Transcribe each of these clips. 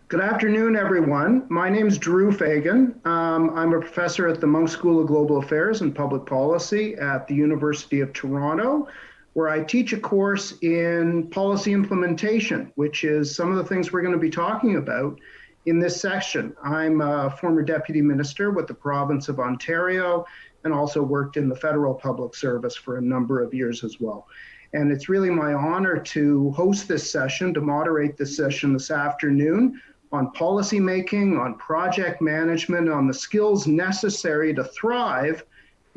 Good afternoon, everyone. My name is Drew Fagan. I'm a professor at the Munk School of Global Affairs and Public Policy at the University of Toronto, where I teach a course in policy implementation, which is some of the things we're going to be talking about in this section. I'm a former deputy minister with the province of Ontario and also worked in the federal public service for a number of years as well. And it's really my honor to host this session, to moderate this session this afternoon on policy making, on project management, on the skills necessary to thrive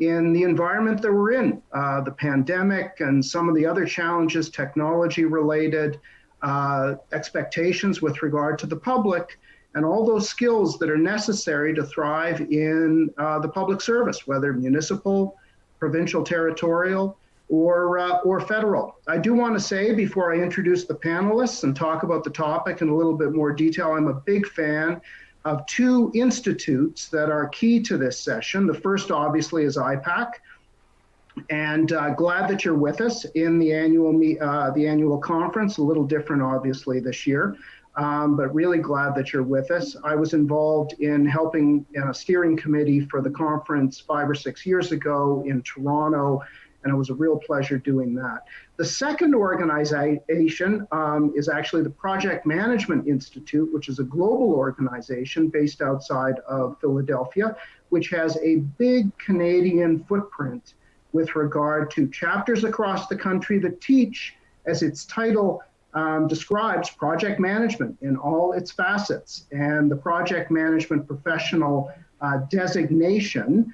in the environment that we're in, the pandemic and some of the other challenges, technology related, expectations with regard to the public, and all those skills that are necessary to thrive in the public service, whether municipal, provincial, territorial, or federal. I do want to say before I introduce the panelists and talk about the topic in a little bit more detail, I'm a big fan of two institutes that are key to this session. The first obviously is IPAC, and glad that you're with us in the annual conference, a little different obviously this year, but really glad that you're with us. I was involved in helping in a steering committee for the conference 5 or 6 years ago in Toronto, and it was a real pleasure doing that. The second organization is actually the Project Management Institute, which is a global organization based outside of Philadelphia, which has a big Canadian footprint with regard to chapters across the country that teach, as its title describes, project management in all its facets. And the project management professional designation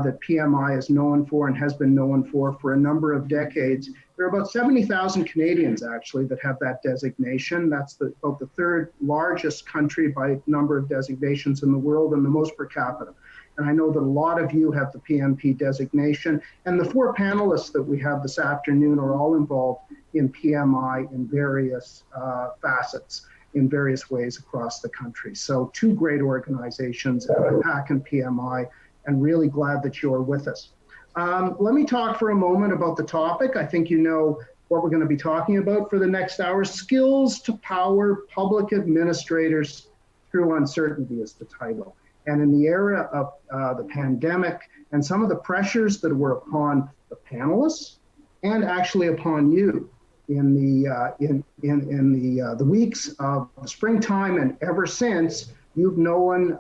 that PMI is known for and has been known for a number of decades. There are about 70,000 Canadians actually that have that designation. That's about the third largest country by number of designations in the world and the most per capita. And I know that a lot of you have the PMP designation, and the four panelists that we have this afternoon are all involved in PMI in various facets, in various ways across the country. So two great organizations, IPAC and PMI, and really glad that you're with us. Let me talk for a moment about the topic. I think you know what we're going to be talking about for the next hour. Skills to power public administrators through uncertainty is the title. And in the era of the pandemic and some of the pressures that were upon the panelists and actually upon you in the weeks of the springtime and ever since, you've known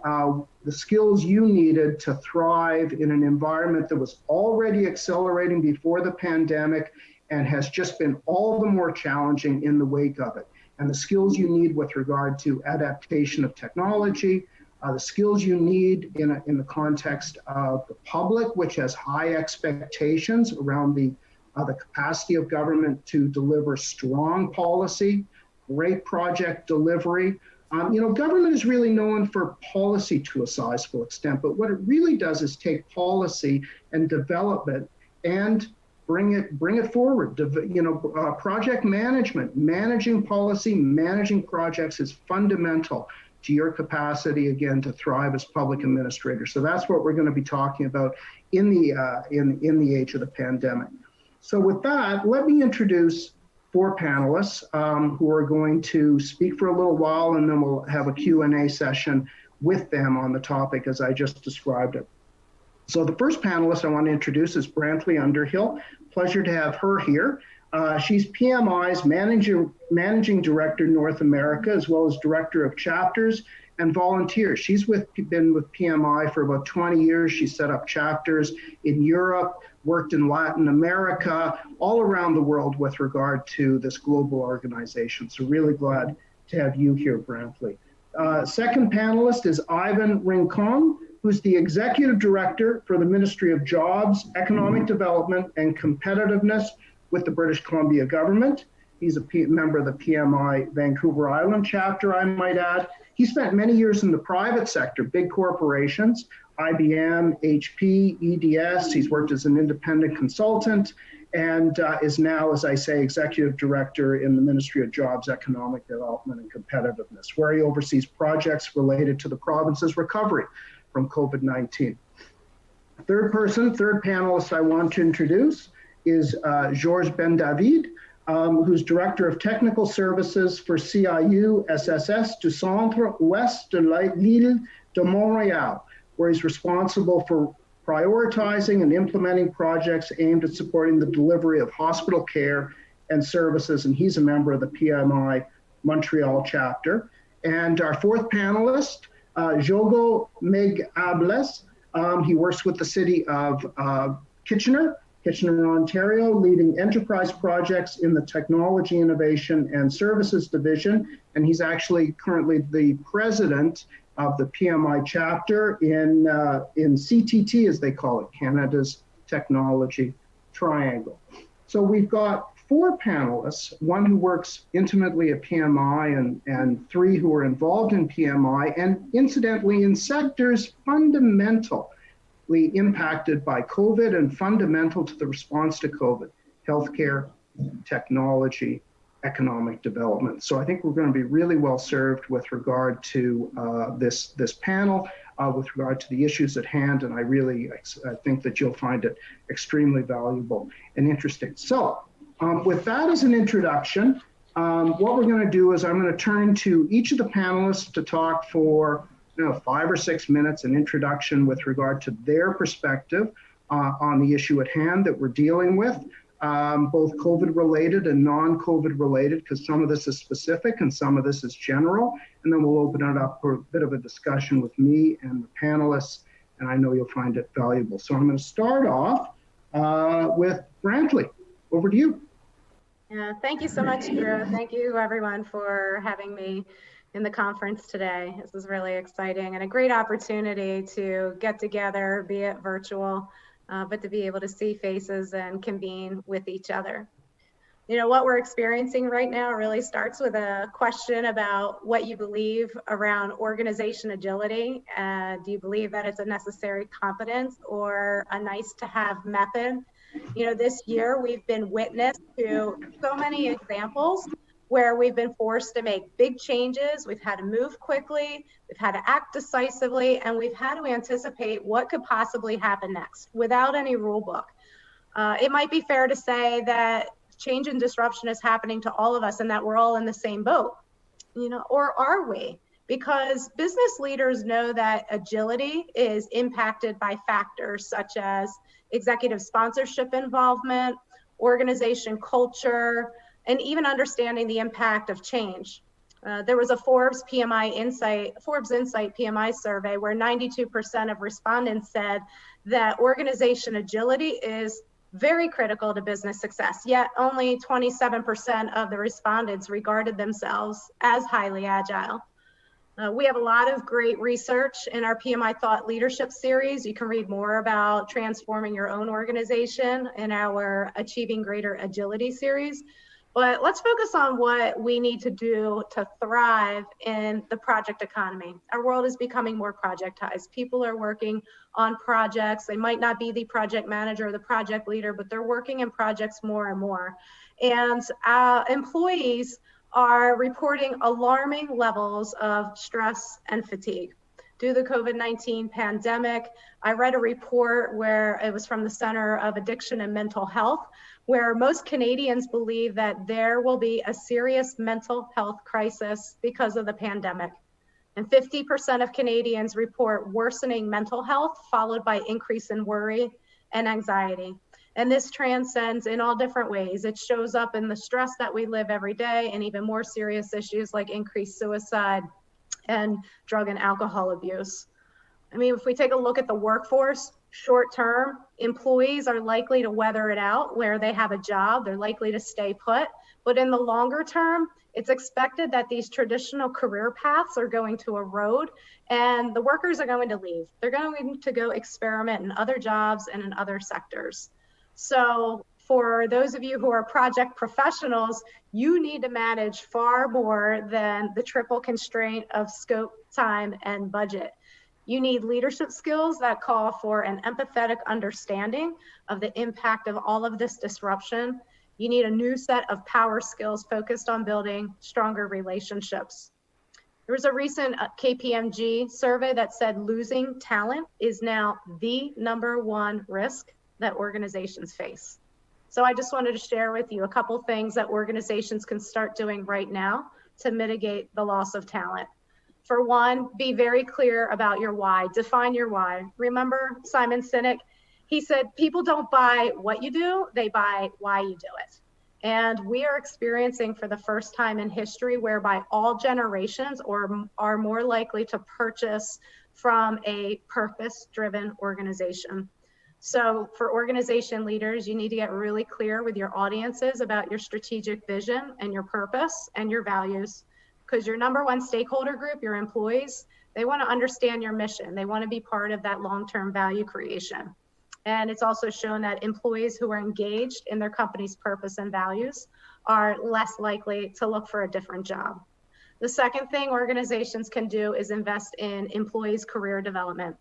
the skills you needed to thrive in an environment that was already accelerating before the pandemic and has just been all the more challenging in the wake of it. And the skills you need with regard to adaptation of technology, the skills you need in the context of the public, which has high expectations around the capacity of government to deliver strong policy, great project delivery. Government is really known for policy to a sizable extent, but what it really does is take policy and develop it and bring it forward. Project management, managing policy, managing projects is fundamental to your capacity, again, to thrive as public administrator. So that's what we're going to be talking about in the age of the pandemic. So with that, let me introduce four panelists who are going to speak for a little while, and then we'll have a Q&A session with them on the topic as I just described it. So the first panelist I want to introduce is Brantley Underhill. Pleasure to have her here. She's PMI's Managing Director North America, as well as Director of Chapters and Volunteers. She's been with PMI for about 20 years. She set up chapters in Europe, worked in Latin America, all around the world with regard to this global organization. So really glad to have you here, Brantley. Second panelist is Ivan Rincon, who's the Executive Director for the Ministry of Jobs, Economic Development and Competitiveness with the British Columbia government. He's a member of the PMI Vancouver Island chapter, I might add. He spent many years in the private sector, big corporations, IBM, HP, EDS. He's worked as an independent consultant and is now, as I say, Executive Director in the Ministry of Jobs, Economic Development and Competitiveness, where he oversees projects related to the province's recovery from COVID-19. Third panelist I want to introduce is Georges Ben-David. who's Director of Technical Services for CIU SSS du Centre Ouest de l'Île de Montréal, where he's responsible for prioritizing and implementing projects aimed at supporting the delivery of hospital care and services, and he's a member of the PMI Montreal chapter. And our fourth panelist, Diogo Megables, he works with the city of Kitchener, Ontario, leading enterprise projects in the Technology, Innovation and Services Division. And he's actually currently the president of the PMI chapter in CTT, as they call it, Canada's Technology Triangle. So we've got four panelists, one who works intimately at PMI and three who are involved in PMI, and incidentally in sectors fundamentally impacted by COVID and fundamental to the response to COVID: healthcare, technology, economic development. So I think we're going to be really well served with regard to this panel, with regard to the issues at hand, and I think that you'll find it extremely valuable and interesting. So with that as an introduction, what we're going to do is I'm going to turn to each of the panelists to talk for 5 or 6 minutes, an introduction with regard to their perspective on the issue at hand that we're dealing with, both COVID related and non-COVID related, because some of this is specific and some of this is general. And then we'll open it up for a bit of a discussion with me and the panelists, and I know you'll find it valuable. So I'm going to start off with Brantley. Over to you. Yeah, thank you so much, Drew. Thank you everyone for having me in the conference today. This is really exciting and a great opportunity to get together, be it virtual, but to be able to see faces and convene with each other. You know, what we're experiencing right now really starts with a question about what you believe around organization agility. Do you believe that it's a necessary competence or a nice to have method? You know, this year we've been witness to so many examples where we've been forced to make big changes. We've had to move quickly, we've had to act decisively, and we've had to anticipate what could possibly happen next without any rule book. It might be fair to say that change and disruption is happening to all of us and that we're all in the same boat, you know, or are we? Because business leaders know that agility is impacted by factors such as executive sponsorship involvement, organization culture, and even understanding the impact of change. There was a Forbes Insight PMI survey where 92% of respondents said that organization agility is very critical to business success, yet only 27% of the respondents regarded themselves as highly agile. We have a lot of great research in our PMI Thought Leadership series. You can read more about transforming your own organization in our Achieving Greater Agility series. But let's focus on what we need to do to thrive in the project economy. Our world is becoming more projectized. People are working on projects. They might not be the project manager or the project leader, but they're working in projects more and more. And employees are reporting alarming levels of stress and fatigue. Due to the COVID-19 pandemic, I read a report where it was from the Center of Addiction and Mental Health, where most Canadians believe that there will be a serious mental health crisis because of the pandemic. And 50% of Canadians report worsening mental health, followed by increase in worry and anxiety. And this transcends in all different ways. It shows up in the stress that we live every day and even more serious issues like increased suicide and drug and alcohol abuse. I mean, if we take a look at the workforce, short-term, employees are likely to weather it out where they have a job, they're likely to stay put. But in the longer term, it's expected that these traditional career paths are going to erode and the workers are going to leave. They're going to go experiment in other jobs and in other sectors. So for those of you who are project professionals, you need to manage far more than the triple constraint of scope, time, and budget. You need leadership skills that call for an empathetic understanding of the impact of all of this disruption. You need a new set of power skills focused on building stronger relationships. There was a recent KPMG survey that said losing talent is now the #1 risk that organizations face. So I just wanted to share with you a couple things that organizations can start doing right now to mitigate the loss of talent. For one, be very clear about your why. Define your why. Remember Simon Sinek? He said, people don't buy what you do, they buy why you do it. And we are experiencing for the first time in history whereby all generations are more likely to purchase from a purpose-driven organization. So for organization leaders, you need to get really clear with your audiences about your strategic vision and your purpose and your values, because your number one stakeholder group, your employees, they want to understand your mission. They want to be part of that long-term value creation. And it's also shown that employees who are engaged in their company's purpose and values are less likely to look for a different job. The second thing organizations can do is invest in employees' career development.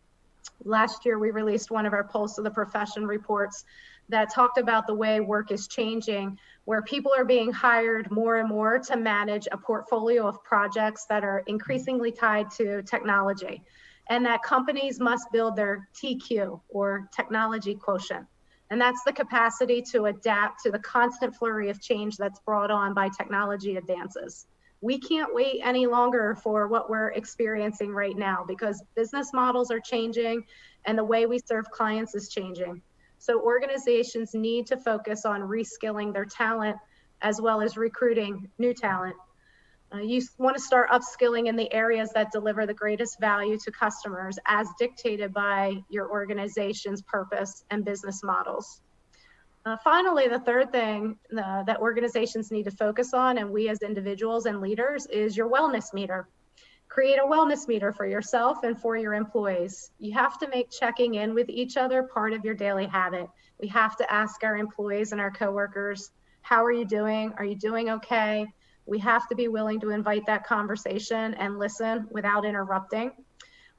Last year, we released one of our Pulse of the Profession reports that talked about the way work is changing, where people are being hired more and more to manage a portfolio of projects that are increasingly tied to technology, and that companies must build their TQ, or technology quotient. And that's the capacity to adapt to the constant flurry of change that's brought on by technology advances. We can't wait any longer for what we're experiencing right now, because business models are changing and the way we serve clients is changing. So organizations need to focus on reskilling their talent as well as recruiting new talent. You want to start upskilling in the areas that deliver the greatest value to customers as dictated by your organization's purpose and business models. Finally, the third thing that organizations need to focus on, and we as individuals and leaders, is your wellness meter. Create a wellness meter for yourself and for your employees. You have to make checking in with each other part of your daily habit. We have to ask our employees and our coworkers, how are you doing? Are you doing okay? We have to be willing to invite that conversation and listen without interrupting.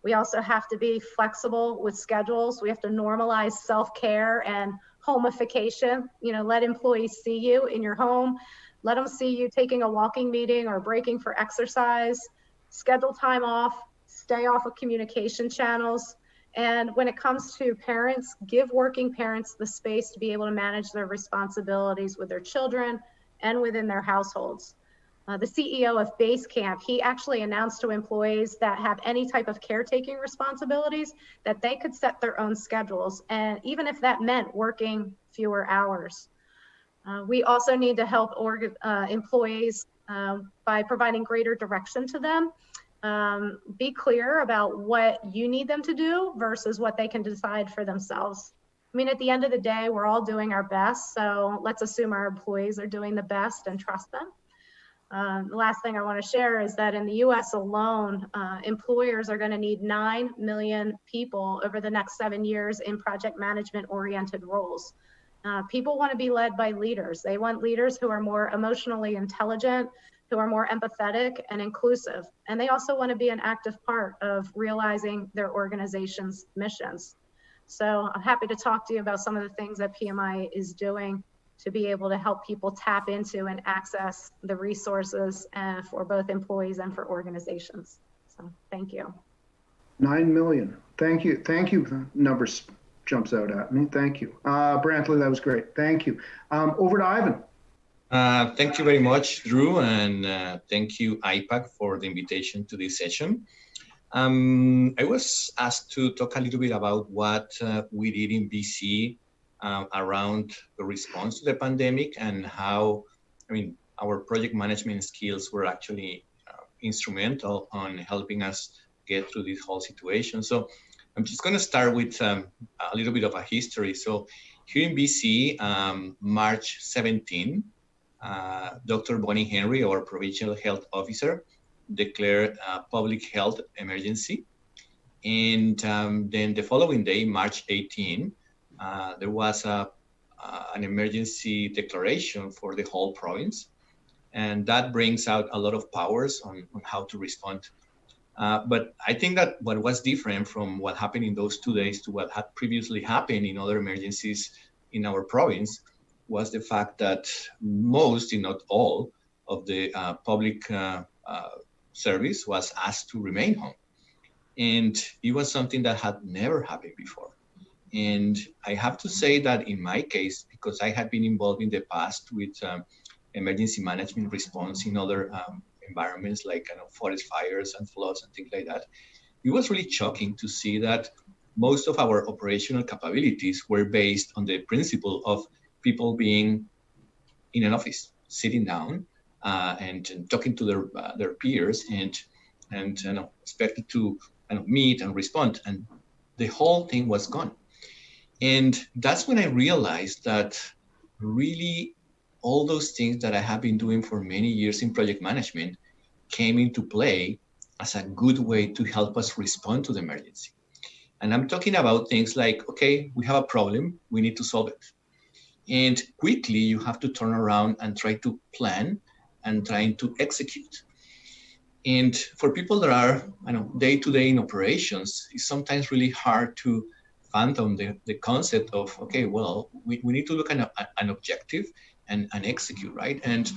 We also have to be flexible with schedules. We have to normalize self-care and homification. Let employees see you in your home. Let them see you taking a walking meeting or breaking for exercise. Schedule time off, stay off of communication channels. And when it comes to parents, give working parents the space to be able to manage their responsibilities with their children and within their households. The CEO of Basecamp, he actually announced to employees that have any type of caretaking responsibilities that they could set their own schedules, and even if that meant working fewer hours. We also need to help employees by providing greater direction to them. Be clear about what you need them to do versus what they can decide for themselves. I mean, at the end of the day, we're all doing our best, so let's assume our employees are doing the best and trust them. The last thing I want to share is that in the US alone, employers are going to need 9 million people over the next 7 years in project management oriented roles. People want to be led by leaders. They want leaders who are more emotionally intelligent, who are more empathetic and inclusive. And they also want to be an active part of realizing their organization's missions. So I'm happy to talk to you about some of the things that PMI is doing to be able to help people tap into and access the resources for both employees and for organizations. So thank you. 9 million. Thank you. Thank you. The numbers jumps out at me. Thank you. Brantley, that was great. Thank you. Over to Ivan. Thank you very much, Drew, and thank you, IPAC, for the invitation to this session. I was asked to talk a little bit about what we did in BC around the response to the pandemic and how, our project management skills were actually instrumental on helping us get through this whole situation. So I'm just going to start with a little bit of a history. So here in BC, March 17, Dr. Bonnie Henry, our provincial health officer, declared a public health emergency. And then the following day, March 18, there was an emergency declaration for the whole province. And that brings out a lot of powers on how to respond. But I think that what was different from what happened in those 2 days to what had previously happened in other emergencies in our province was the fact that most, if not all, of the public service was asked to remain home. And it was something that had never happened before. And I have to say that in my case, because I had been involved in the past with emergency management response in other environments like forest fires and floods and things like that, it was really shocking to see that most of our operational capabilities were based on the principle of people being in an office, sitting down and talking to their peers and expected to meet and respond, and the whole thing was gone. And that's when I realized that really all those things that I have been doing for many years in project management came into play as a good way to help us respond to the emergency. And I'm talking about things like, okay, we have a problem, we need to solve it. And quickly you have to turn around and try to plan and trying to execute. And for people that are day-to-day in operations, it's sometimes really hard to fathom the concept of, okay, well, we need to look at an objective and execute, right? And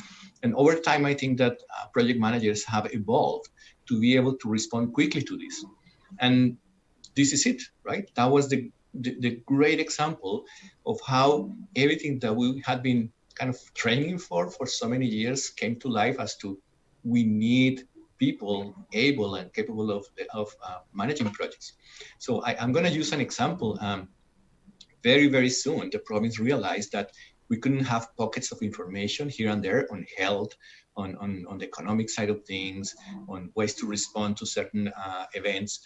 over time, I think that project managers have evolved to be able to respond quickly to this. And this is it, right? That was the great example of how everything that we had been kind of training for so many years came to life as to we need people able and capable of managing projects. So I'm going to use an example. Very, very soon, the province realized that we couldn't have pockets of information here and there on health, on the economic side of things, on ways to respond to certain events.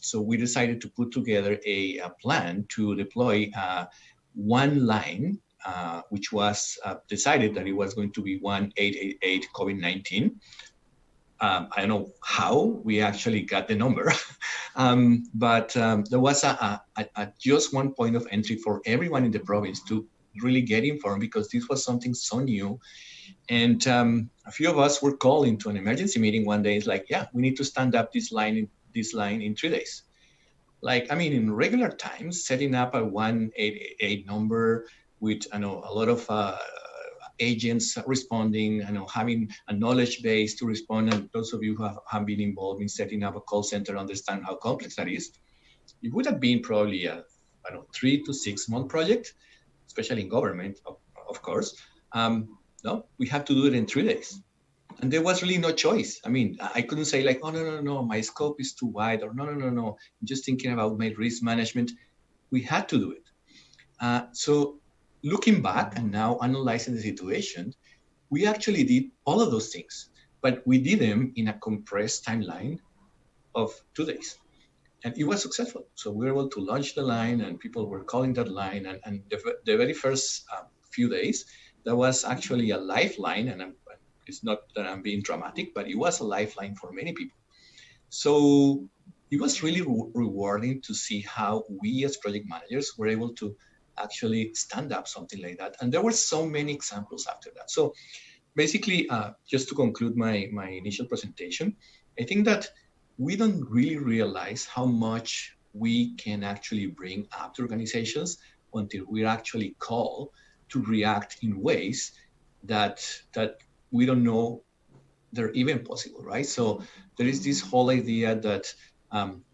So we decided to put together a plan to deploy one line, which was decided that it was going to be 1888 COVID-19. I don't know how we actually got the number, but there was a just one point of entry for everyone in the province to really get informed, because this was something so new. And a few of us were called into an emergency meeting one day. It's like, yeah, we need to stand up this line in 3 days. Like, I mean, in regular times, setting up a 188 number with a lot of agents responding, having a knowledge base to respond. And those of you who have been involved in setting up a call center understand how complex that is. It would have been probably a 3 to 6 month project, especially in government, of course. No, we had to do it in 3 days. And there was really no choice. I mean, I couldn't say like, oh, no, my scope is too wide, or no, I'm just thinking about my risk management. We had to do it. So looking back and now analyzing the situation, we actually did all of those things, but we did them in a compressed timeline of 2 days. And it was successful. So we were able to launch the line, and people were calling that line. And the very first few days, there was actually a lifeline, and it's not that I'm being dramatic, but it was a lifeline for many people. So it was really rewarding to see how we as project managers were able to actually stand up something like that. And there were so many examples after that. So basically, just to conclude my initial presentation, I think that we don't really realize how much we can actually bring up to organizations until we're actually called to react in ways that we don't know they're even possible, right? So there is this whole idea that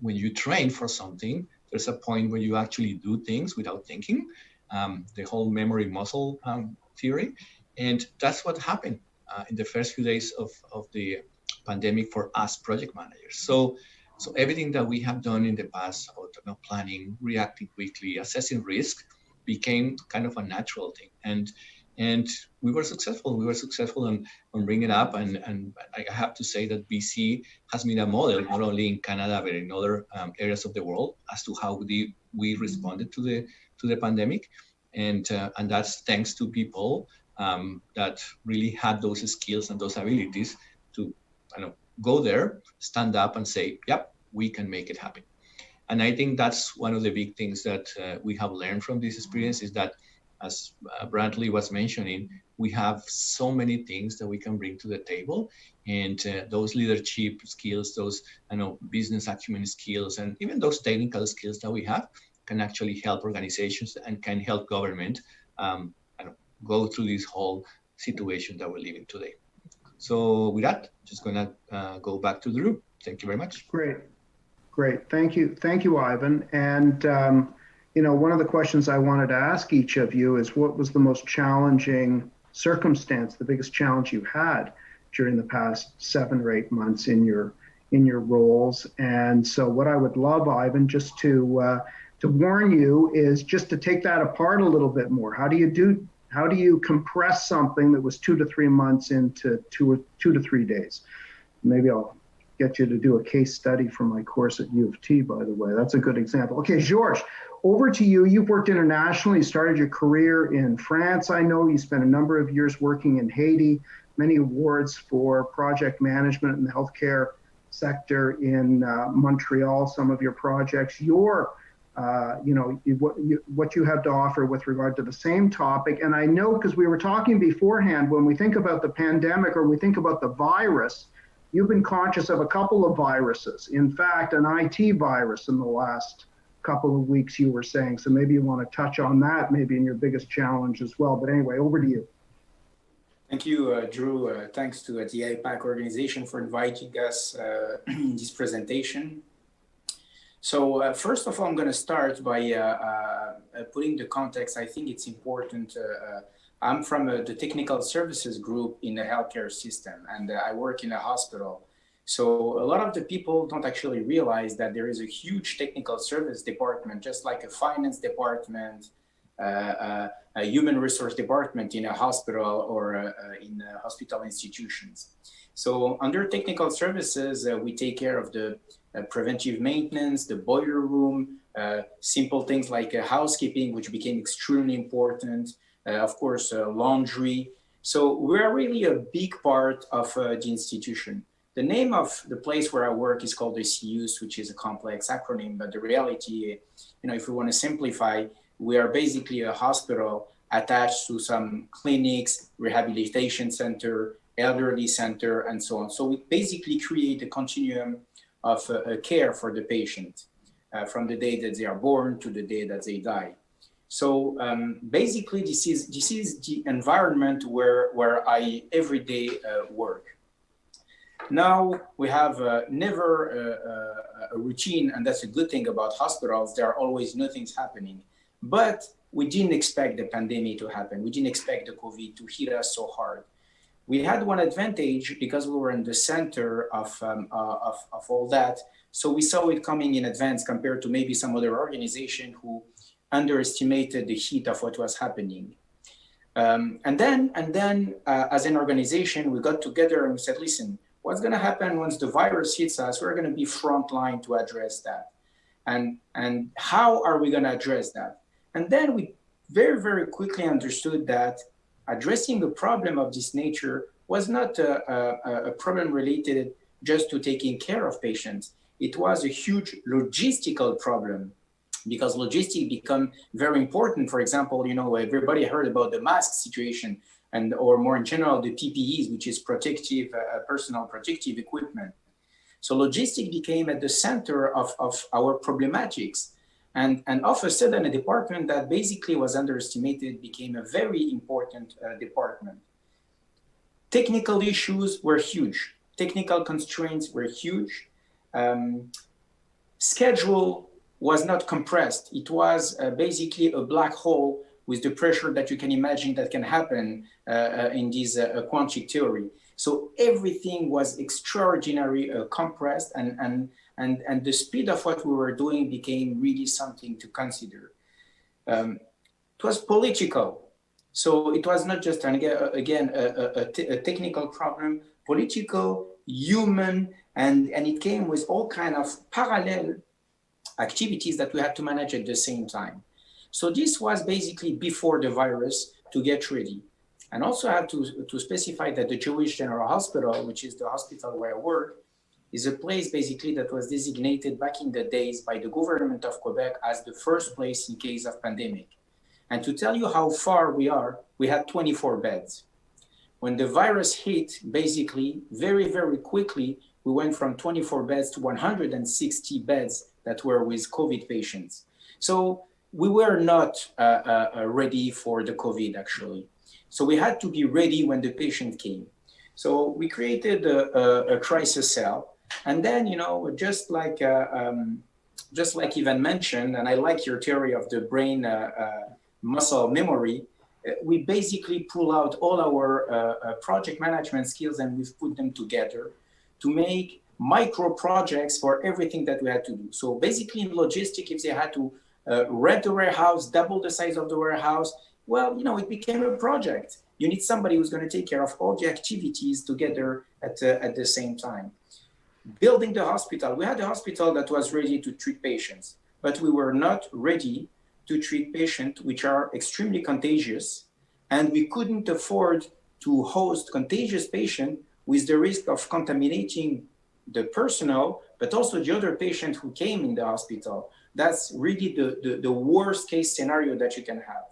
when you train for something, there's a point where you actually do things without thinking, the whole memory muscle theory. And that's what happened in the first few days of the pandemic for us project managers. So everything that we have done in the past about planning, reacting quickly, assessing risk became kind of a natural thing. And we were successful. We were successful on bringing it up. And I have to say that BC has been a model, not only in Canada, but in other areas of the world, as to how we responded to the pandemic. And that's thanks to people that really had those skills and those abilities to go there, stand up and say, yep, we can make it happen. And I think that's one of the big things that we have learned from this experience, is that, as Brantley was mentioning, we have so many things that we can bring to the table, and those leadership skills, those business acumen skills, and even those technical skills that we have can actually help organizations and can help government go through this whole situation that we're living today. So with that, just gonna go back to Drew. Thank you very much. Great. Thank you, Ivan. And one of the questions I wanted to ask each of you is what was the most challenging circumstance, the biggest challenge you had during the past 7 or 8 months in your roles? And so what I would love, Ivan, just to warn you is just to take that apart a little bit more. How do you compress something that was 2 to 3 months into 2 to 3 days? Maybe I'll get you to do a case study from my course at U of T, by the way. That's a good example. Okay, Georges, over to you. You've worked internationally. You started your career in France. I know you spent a number of years working in Haiti, many awards for project management in the healthcare sector in Montreal, some of your projects. What you have to offer with regard to the same topic. And I know, because we were talking beforehand, when we think about the pandemic or we think about the virus, you've been conscious of a couple of viruses. In fact, an IT virus in the last couple of weeks, you were saying. So maybe you want to touch on that, maybe in your biggest challenge as well. But anyway, over to you. Thank you, Drew. Thanks to the IPAC organization for inviting us in this presentation. So first of all, I'm going to start by putting the context. I think it's important. I'm from the technical services group in the healthcare system, and I work in a hospital. So a lot of the people don't actually realize that there is a huge technical service department, just like a finance department, a human resource department in a hospital or in hospital institutions. So under technical services, we take care of the preventive maintenance, the boiler room, simple things like housekeeping, which became extremely important, of course, laundry. So we're really a big part of the institution. The name of the place where I work is called the CEUS, which is a complex acronym, but the reality, if we want to simplify, we are basically a hospital attached to some clinics, rehabilitation center, elderly center, and so on. So we basically create a continuum of care for the patient from the day that they are born to the day that they die. So basically, this is the environment where I every day work. Now we have never a routine, and that's a good thing about hospitals. There are always new things happening, but we didn't expect the pandemic to happen. We didn't expect the COVID to hit us so hard. We had one advantage because we were in the center of all that. So we saw it coming in advance compared to maybe some other organization who underestimated the heat of what was happening. And then as an organization, we got together and we said, listen, what's going to happen once the virus hits us? We're going to be frontline to address that. And how are we going to address that? And then we very, very quickly understood that addressing a problem of this nature was not a problem related just to taking care of patients. It was a huge logistical problem because logistics become very important. For example, everybody heard about the mask situation or more in general, the PPEs, which is protective, personal protective equipment. So logistics became at the center of our problematics. And all of a sudden, a department that basically was underestimated became a very important department. Technical issues were huge. Technical constraints were huge. Schedule was not compressed. It was basically a black hole with the pressure that you can imagine that can happen in this quantic theory. So everything was extraordinarily compressed, and the speed of what we were doing became really something to consider. It was political. So it was not just, again, a technical problem, political, human, and it came with all kinds of parallel activities that we had to manage at the same time. So this was basically before the virus to get ready. And also I have to specify that the Jewish General Hospital, which is the hospital where I work, is a place basically that was designated back in the days by the government of Quebec as the first place in case of pandemic. And to tell you how far we are, we had 24 beds. When the virus hit, basically, very, very quickly, we went from 24 beds to 160 beds that were with COVID patients. So we were not ready for the COVID, actually. So we had to be ready when the patient came. So we created a crisis cell. And then, just like just like Ivan mentioned, and I like your theory of the brain muscle memory, we basically pull out all our project management skills and we've put them together to make micro projects for everything that we had to do. So basically in logistics, if they had to rent the warehouse, double the size of the warehouse, well, you know, it became a project. You need somebody who's going to take care of all the activities together at the same time. Building the hospital, we had a hospital that was ready to treat patients, but we were not ready to treat patients which are extremely contagious, and we couldn't afford to host contagious patients with the risk of contaminating the personnel, but also the other patient who came in the hospital. That's really the worst case scenario that you can have.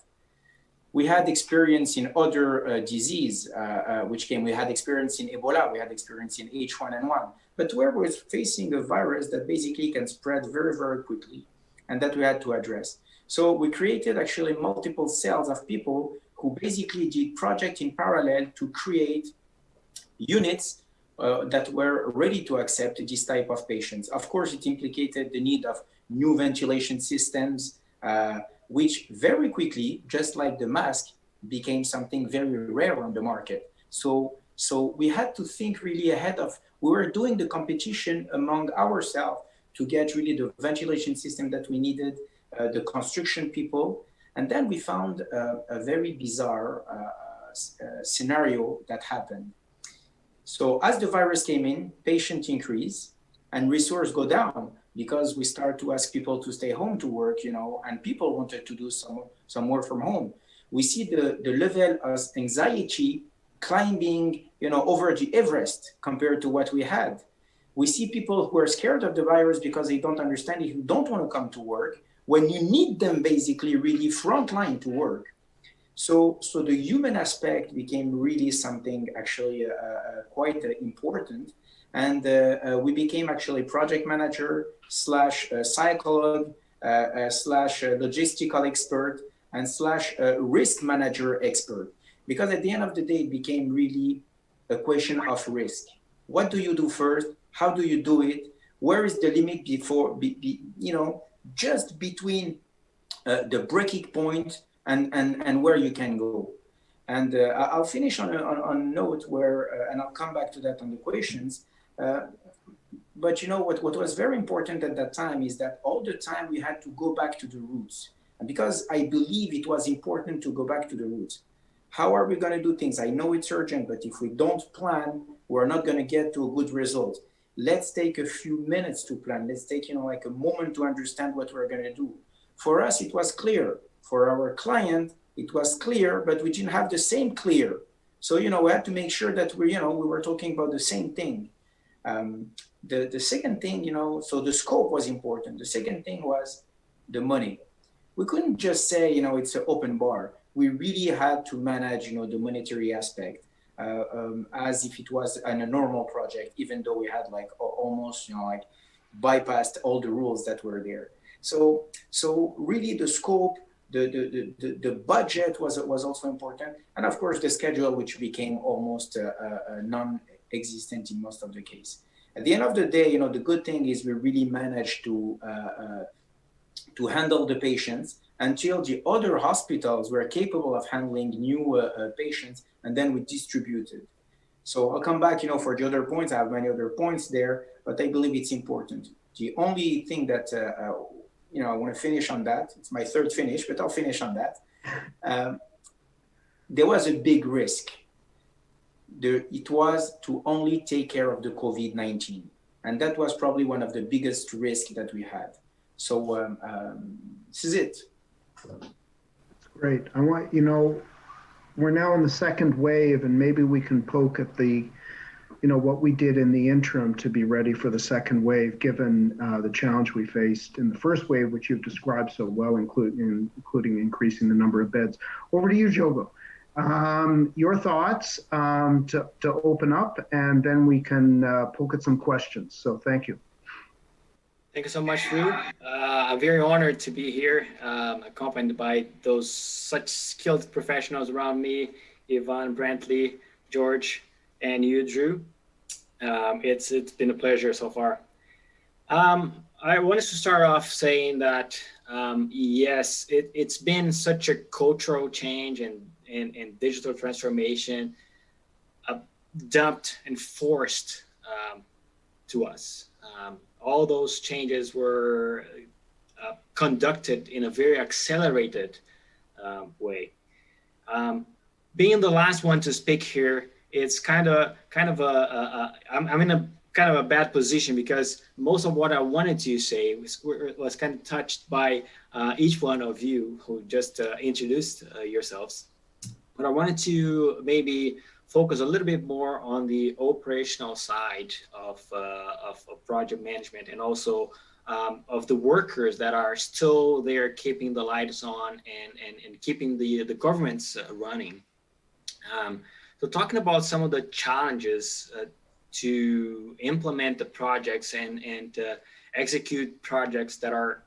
We had experience in other disease which came. We had experience in Ebola, we had experience in H1N1, but we're facing a virus that basically can spread very, very quickly, and that we had to address. So we created actually multiple cells of people who basically did projects in parallel to create units that were ready to accept this type of patients. Of course, it implicated the need of new ventilation systems, which very quickly, just like the mask, became something very rare on the market. So we had to think really ahead of, we were doing the competition among ourselves to get really the ventilation system that we needed, the construction people. And then we found a very bizarre scenario that happened. So as the virus came in, patient increase and resource go down because we start to ask people to stay home to work, you know, and people wanted to do some work from home. We see the level of anxiety climbing, you know, over the Everest compared to what we had. We see people who are scared of the virus because they don't understand it, who don't want to come to work, when you need them basically really frontline to work. So the human aspect became really something actually quite important. And we became actually project manager slash psychologist slash logistical expert and slash risk manager expert. Because at the end of the day, it became really a question of risk. What do you do first? How do you do it? Where is the limit before, you know, just between the breaking point and where you can go? And I'll finish on a note where, and I'll come back to that on the questions. But you know, what was very important at that time is that all the time we had to go back to the roots. And because I believe it was important to go back to the roots. How are we going to do things? I know it's urgent, but if we don't plan, we're not going to get to a good result. Let's take a few minutes to plan. Let's take, you know, like a moment to understand what we're going to do. For us, it was clear. For our client, it was clear, but we didn't have the same clear. So, you know, we had to make sure that we were talking about the same thing. The second thing, you know, so the scope was important. The second thing was the money. We couldn't just say, you know, it's an open bar. We really had to manage, you know, the monetary aspect as if it was a normal project, even though we had like almost, you know, like bypassed all the rules that were there. So really the scope, the budget was also important. And of course the schedule, which became almost non-existent in most of the case. At the end of the day, you know, the good thing is we really managed to handle the patients until the other hospitals were capable of handling new patients, and then we distributed. So I'll come back, you know, for the other points. I have many other points there, but I believe it's important. The only thing that, you know, I want to finish on that, it's my third finish, but I'll finish on that. There was a big risk. It was to only take care of the COVID-19. And that was probably one of the biggest risks that we had. So this is it. That's great. I want, you know, we're now in the second wave, and maybe we can poke at the, you know, what we did in the interim to be ready for the second wave, given the challenge we faced in the first wave, which you've described so well, including increasing the number of beds. Over to you, Diogo. Your thoughts to open up, and then we can poke at some questions. So thank you. Thank you so much, Drew. I'm very honored to be here, accompanied by those such skilled professionals around me, Yvonne, Brantley, George, and you, Drew. It's been a pleasure so far. I wanted to start off saying that yes, it's been such a cultural change and digital transformation dumped and forced to us. All those changes were conducted in a very accelerated way. Being the last one to speak here, it's kind of I'm in a kind of a bad position because most of what I wanted to say was kind of touched by each one of you who just introduced yourselves. But I wanted to maybe focus a little bit more on the operational side of project management, and also of the workers that are still there keeping the lights on and keeping the governments running. So talking about some of the challenges to implement the projects and execute projects that are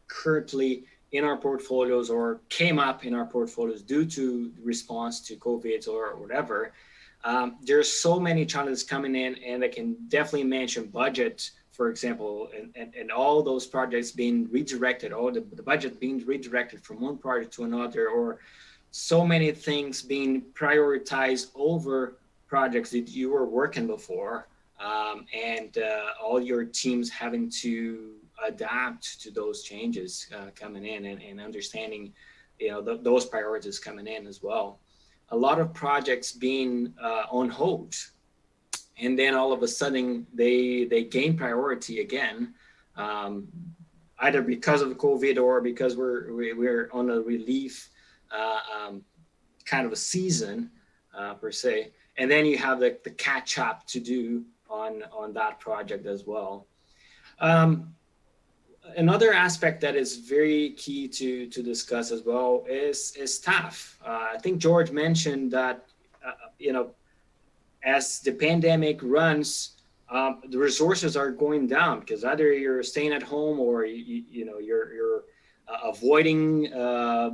currently in our portfolios or came up in our portfolios due to response to COVID or whatever. There's so many challenges coming in, and I can definitely mention budget, for example, and all those projects being redirected, all the budget being redirected from one project to another, or so many things being prioritized over projects that you were working before, and all your teams having to adapt to those changes coming in and understanding, those priorities coming in as well. A lot of projects being on hold, and then all of a sudden they gain priority again, either because of COVID or because we're on a relief kind of a season per se, and then you have the catch up to do on that project as well. Another aspect that is very key to discuss as well is staff. I think George mentioned that as the pandemic runs, the resources are going down because either you're staying at home or you're avoiding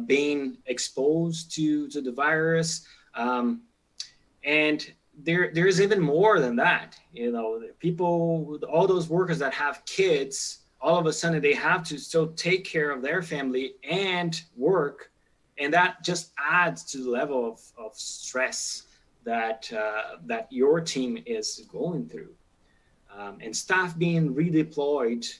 being exposed to the virus, and there's even more than that. People, all those workers that have kids, all of a sudden they have to still take care of their family and work, and that just adds to the level of stress that your team is going through. And staff being redeployed,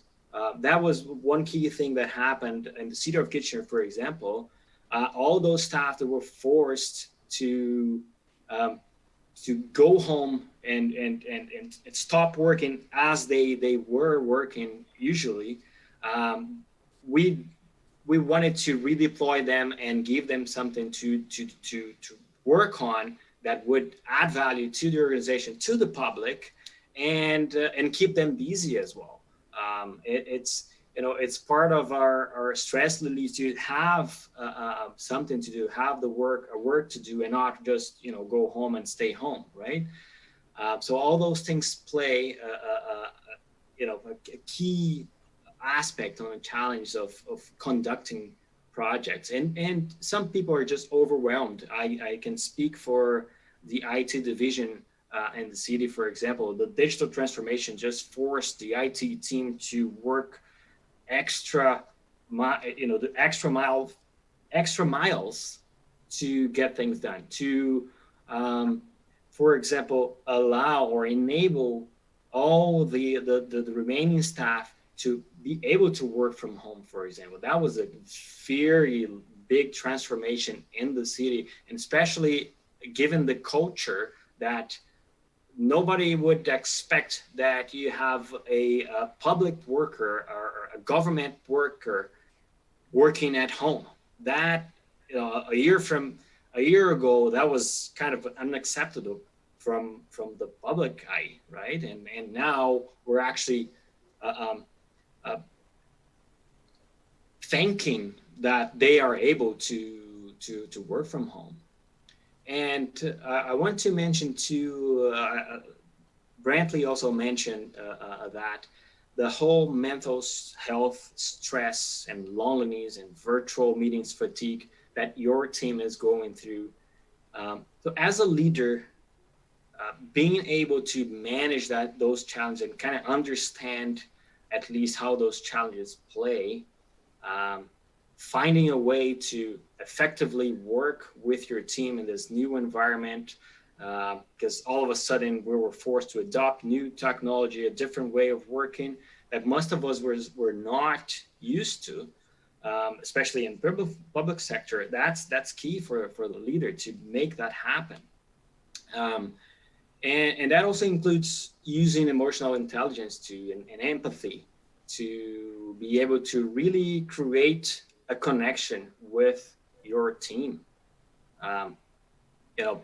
that was one key thing that happened in the city of Kitchener, for example. All those staff that were forced to go home and stop working as they were working usually. We wanted to redeploy them and give them something to work on that would add value to the organization, to the public, and keep them busy as well. It's part of our stress relief to have something to do, have a work to do, and not just go home and stay home, right? So all those things play a key aspect on the challenge of conducting projects, and some people are just overwhelmed. I can speak for the IT division in the city, for example. The digital transformation just forced the IT team to work extra miles to get things done, to for example, allow or enable all the remaining staff to be able to work from home, for example. That was a very big transformation in the city, and especially given the culture that nobody would expect that you have a public worker or a government worker working at home. That a year ago, that was kind of unacceptable from the public eye, right? And now we're actually thanking that they are able to work from home. And I want to mention too, Brantley also mentioned that the whole mental health stress and loneliness and virtual meetings fatigue that your team is going through. So as a leader, being able to manage those challenges and kind of understand at least how those challenges play, finding a way to effectively work with your team in this new environment, because all of a sudden we were forced to adopt new technology, a different way of working that most of us were not used to, especially in public sector. That's key for the leader to make that happen. And that also includes using emotional intelligence and empathy to be able to really create a connection with your team.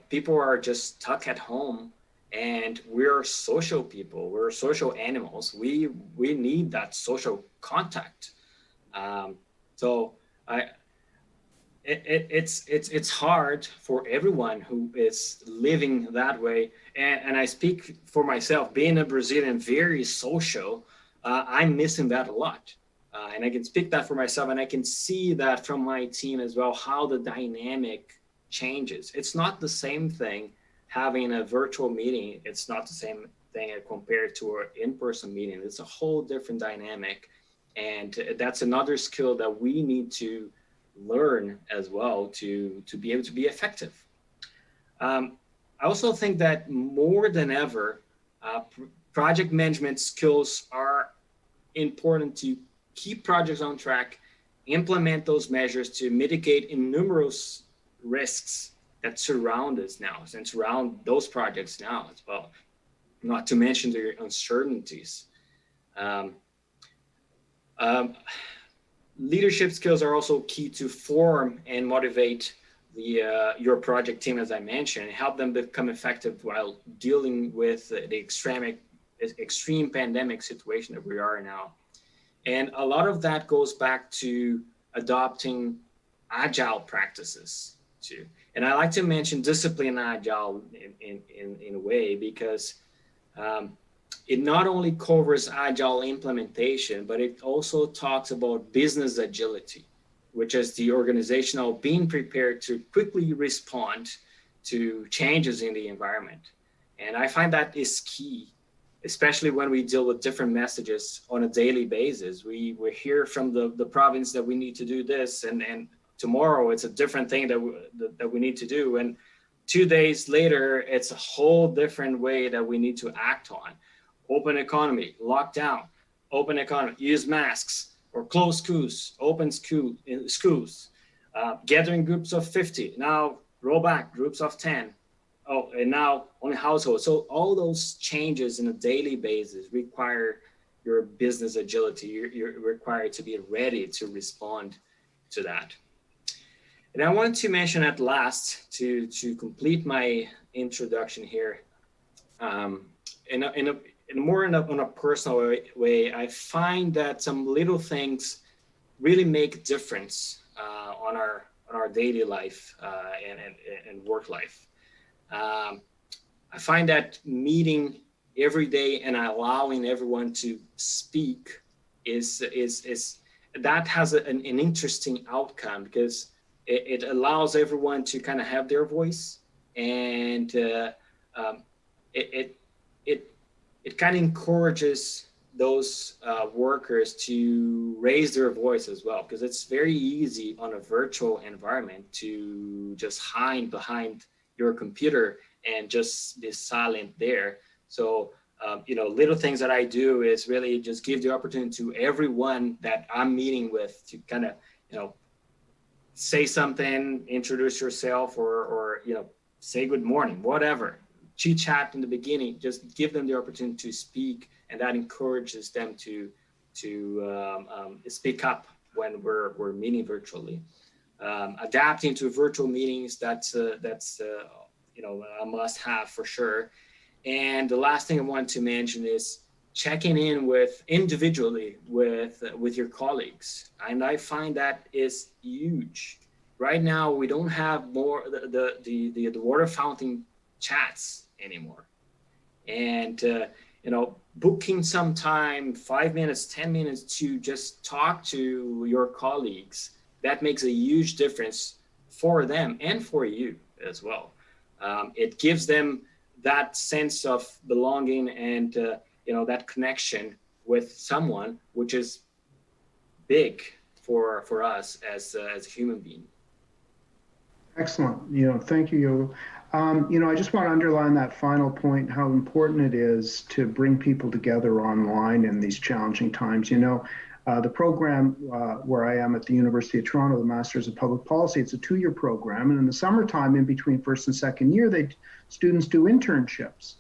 People are just stuck at home, and we're social people. We're social animals. We need that social contact. It's hard for everyone who is living that way. And I speak for myself, being a Brazilian, very social. I'm missing that a lot. And I can speak that for myself, and I can see that from my team as well, how the dynamic changes. It's not the same thing having a virtual meeting. It's not the same thing compared to an in-person meeting. It's a whole different dynamic. And that's another skill that we need to learn as well to be able to be effective. I also think that more than ever, project management skills are important to keep projects on track, implement those measures to mitigate numerous risks that surround us now and surround those projects now as well, not to mention the uncertainties. Leadership skills are also key to form and motivate your project team, as I mentioned, help them become effective while dealing with the extreme pandemic situation that we are in now. And a lot of that goes back to adopting agile practices too. And I like to mention discipline agile in a way, because it not only covers agile implementation, but it also talks about business agility, which is the organizational being prepared to quickly respond to changes in the environment. And I find that is key, especially when we deal with different messages on a daily basis. We hear from the province that we need to do this, and tomorrow it's a different thing that we need to do. And 2 days later, it's a whole different way that we need to act on. Open economy, lockdown, open economy, use masks, or close schools, open schools, gathering groups of 50, now roll back groups of 10. Oh, and now only households. So all those changes in a daily basis require your business agility. You're required to be ready to respond to that. And I wanted to mention at last, to complete my introduction here, in a personal way, I find that some little things really make a difference on our daily life and work life. I find that meeting every day and allowing everyone to speak is that has an interesting outcome, because it allows everyone to kind of have their voice, and it kind of encourages those workers to raise their voice as well, because it's very easy on a virtual environment to just hide behind your computer and just be silent there. So, little things that I do is really just give the opportunity to everyone that I'm meeting with to kind of, say something, introduce yourself, or say good morning, whatever. Chit chat in the beginning, just give them the opportunity to speak, and that encourages them to speak up when we're meeting virtually. Adapting to virtual meetings, that's a must-have for sure. And the last thing I want to mention is checking in individually with your colleagues, and I find that is huge. Right now, we don't have more the water fountain chats anymore, and booking some time, 5 minutes, 10 minutes to just talk to your colleagues, that makes a huge difference for them and for you as well. It gives them that sense of belonging and that connection with someone, which is big for us as a human being. Excellent. Thank you, Yogo. I just want to underline that final point, how important it is to bring people together online in these challenging times. The program where I am at the University of Toronto, the Masters of Public Policy, it's a 2-year program. And in the summertime, in between first and second year, students do internships.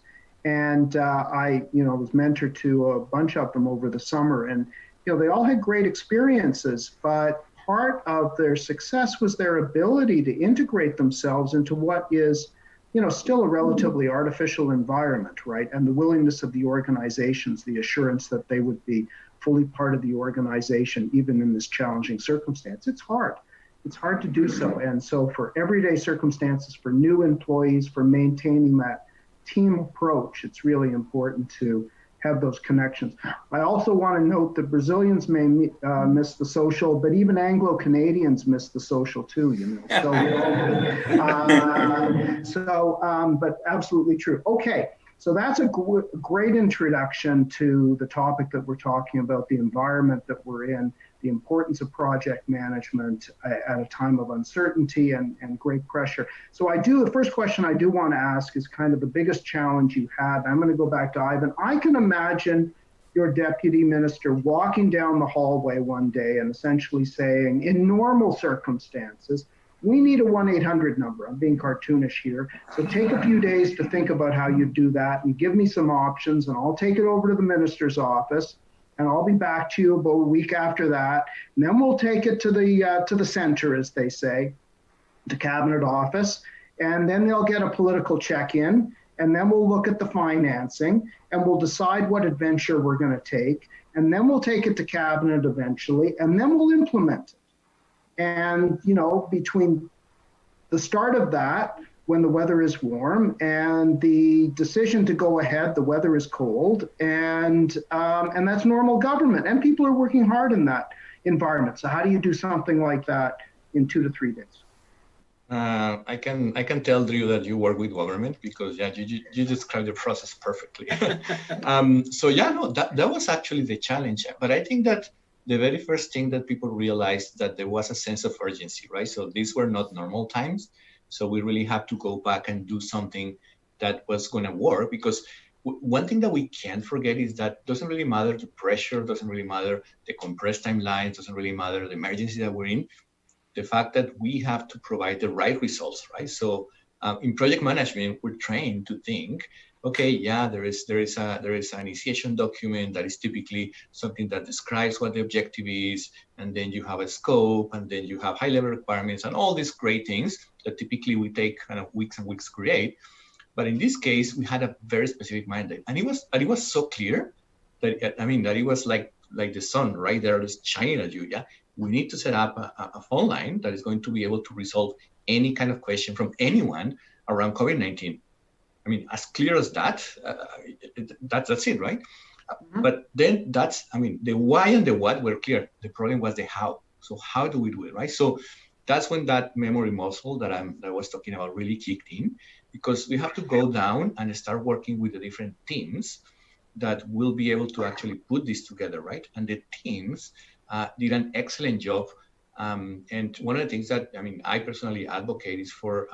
And I was mentored to a bunch of them over the summer. And, they all had great experiences, but part of their success was their ability to integrate themselves into what is, still a relatively artificial environment, right? And the willingness of the organizations, the assurance that they would be fully part of the organization, even in this challenging circumstance. It's hard. It's hard to do so. And so for everyday circumstances, for new employees, for maintaining that team approach, it's really important to have those connections. I also want to note that Brazilians may miss the social, but even Anglo-Canadians miss the social too, but absolutely true. Okay, so that's a great introduction to the topic that we're talking about, the environment that we're in, the importance of project management at a time of uncertainty and great pressure. So the first question I do want to ask is kind of the biggest challenge you had. I'm going to go back to Ivan. I can imagine your deputy minister walking down the hallway one day and essentially saying, in normal circumstances, we need a 1-800 number. I'm being cartoonish here. So take a few days to think about how you do that and give me some options, and I'll take it over to the minister's office. And I'll be back to you about a week after that. And then we'll take it to the center, as they say, the cabinet office. And then they'll get a political check-in. And then we'll look at the financing and we'll decide what adventure we're going to take. And then we'll take it to cabinet eventually. And then we'll implement it. And, between the start of that, when the weather is warm, and the decision to go ahead, the weather is cold, and that's normal government, and people are working hard in that environment. So how do you do something like that in 2 to 3 days? I can tell Drew that you work with government because you described the process perfectly. That was actually the challenge. But I think that the very first thing that people realized that there was a sense of urgency, right? So these were not normal times. So we really have to go back and do something that was going to work, because one thing that we can't forget is that it doesn't really matter the pressure, doesn't really matter the compressed timelines, doesn't really matter the emergency that we're in. The fact that we have to provide the right results, right? So in project management, we're trained to think, okay, yeah, there is an initiation document that is typically something that describes what the objective is, and then you have a scope, and then you have high-level requirements, and all these great things that typically we take kind of weeks and weeks to create. But in this case, we had a very specific mandate, and it was so clear that that it was like the sun right there, just shining at you. Yeah, we need to set up a phone line that is going to be able to resolve any kind of question from anyone around COVID-19. As clear as that, that's it, right? Mm-hmm. But then the why and the what were clear. The problem was the how. So how do we do it, right? So that's when that memory muscle that I was talking about really kicked in, because we have to go down and start working with the different teams that will be able to actually put this together, right? And the teams did an excellent job. And one of the things that I personally advocate is for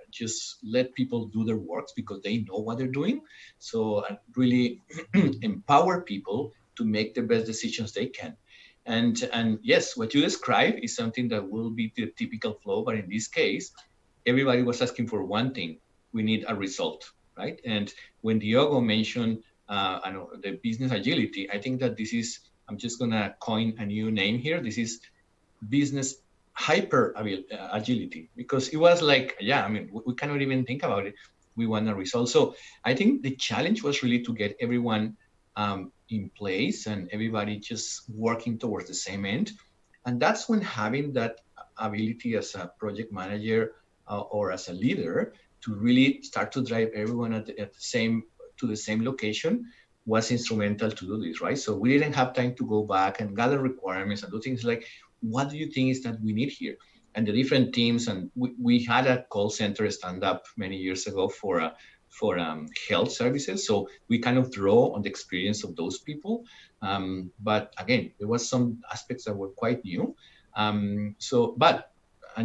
just let people do their works because they know what they're doing. So really empower people to make the best decisions they can. And yes, what you describe is something that will be the typical flow, but in this case, everybody was asking for one thing: we need a result, right? And when Diogo mentioned the business agility, I think that this is, I'm just gonna coin a new name here. This is business hyper agility, because it was like, we cannot even think about it. We want a result. So I think the challenge was really to get everyone in place and everybody just working towards the same end. And that's when having that ability as a project manager or as a leader to really start to drive everyone to the same location was instrumental to do this, right? So we didn't have time to go back and gather requirements and do things like, what do you think is that we need here? And the different teams, and we had a call center stand up many years ago for health services. So we kind of draw on the experience of those people. But again, there was some aspects that were quite new. And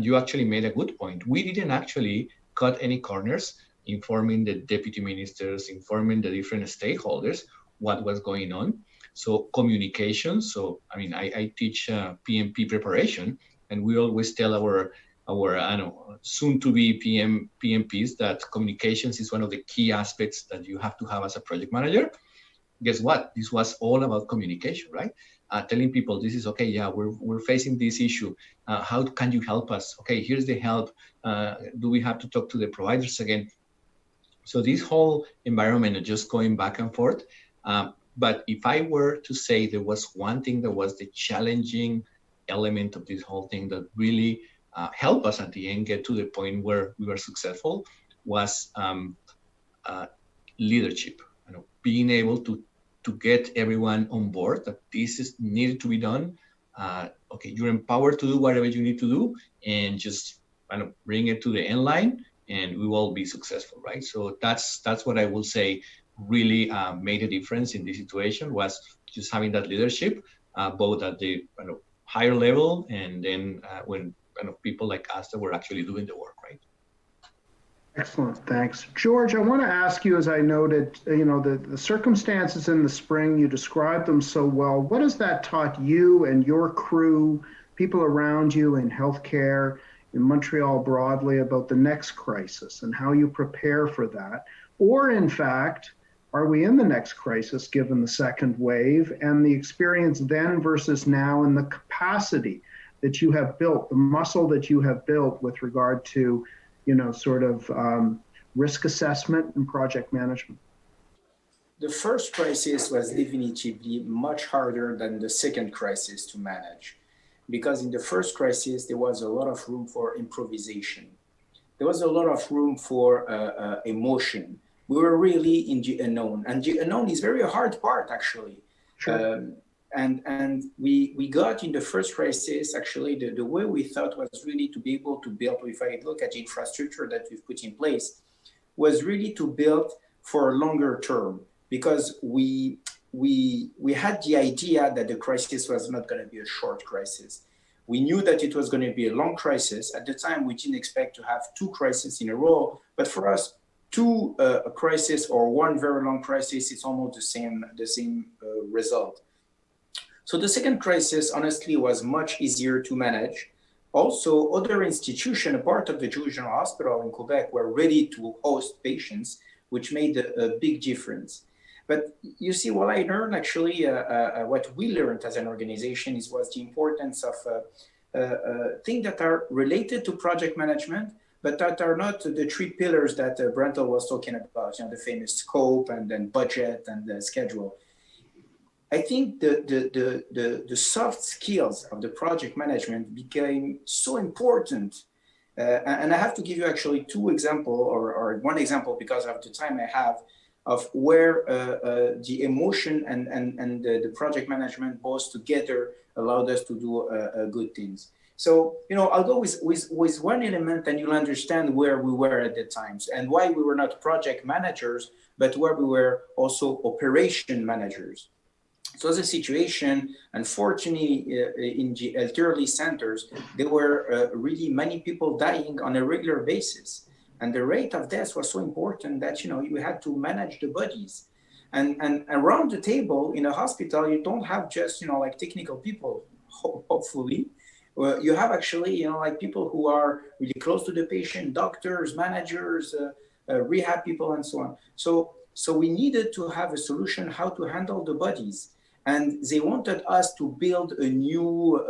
you actually made a good point. We didn't actually cut any corners, informing the deputy ministers, informing the different stakeholders what was going on. So communication. So I mean, I teach PMP preparation, and we always tell our soon-to-be PMPs that communications is one of the key aspects that you have to have as a project manager. Guess what? This was all about communication, right? Telling people this is okay. Yeah, we're facing this issue. How can you help us? Okay, here's the help. Do we have to talk to the providers again? So this whole environment of just going back and forth. But if I were to say there was one thing that was the challenging element of this whole thing that really helped us at the end get to the point where we were successful, was leadership. Being able to get everyone on board that this is needed to be done. Okay, you're empowered to do whatever you need to do, and just kind of bring it to the end line, and we will be successful, right? So that's what I will say really made a difference in this situation, was just having that leadership, both at the higher level, and then when people like us that were actually doing the work, right? Excellent, thanks. George, I want to ask you, as I noted, the circumstances in the spring, you described them so well. What has that taught you and your crew, people around you in healthcare, in Montreal broadly, about the next crisis and how you prepare for that? Or in fact, are we in the next crisis given the second wave, and the experience then versus now, and the capacity that you have built, the muscle that you have built with regard to risk assessment and project management? The first crisis was definitively much harder than the second crisis to manage, because in the first crisis, there was a lot of room for improvisation. There was a lot of room for emotion. We were really in the unknown, and the unknown is very hard part, actually. Sure. And we got in the first crisis, actually, the way we thought was really to be able to build, if I look at the infrastructure that we've put in place, was really to build for a longer term, because we had the idea that the crisis was not going to be a short crisis. We knew that it was going to be a long crisis. At the time, we didn't expect to have two crises in a row, but for us, two crises or one very long crisis, it's almost the same result. So the second crisis, honestly, was much easier to manage. Also, other institutions, a part of the Jewish General Hospital in Quebec, were ready to host patients, which made a big difference. But you see, what I learned, actually, what we learned as an organization was the importance of things that are related to project management, but that are not the three pillars that Brentel was talking about, the famous scope and then budget and the schedule. I think the soft skills of the project management became so important. And I have to give you actually two examples, or one example, because of the time I have, of where the emotion and the project management both together allowed us to do good things. So, I'll go with one element, and you'll understand where we were at the times and why we were not project managers, but where we were also operation managers. So the situation, unfortunately, in the elderly centers, there were really many people dying on a regular basis. And the rate of death was so important that, you had to manage the bodies. And around the table in a hospital, you don't have just, like technical people, hopefully. You have actually, like people who are really close to the patient, doctors, managers, rehab people, and so on. So we needed to have a solution how to handle the bodies. And they wanted us to build a new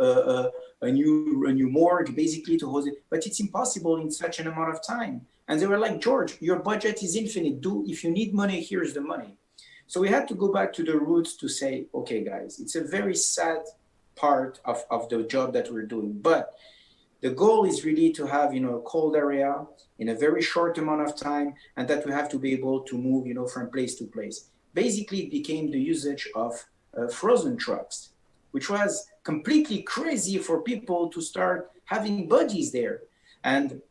morgue, basically, to host it. But it's impossible in such an amount of time. And they were like, George, your budget is infinite. If you need money, here's the money. So we had to go back to the roots to say, okay, guys, it's a very sad part of the job that we're doing. But the goal is really to have, a cold area in a very short amount of time, and that we have to be able to move, from place to place. Basically, it became the usage of frozen trucks, which was completely crazy for people to start having bodies there. And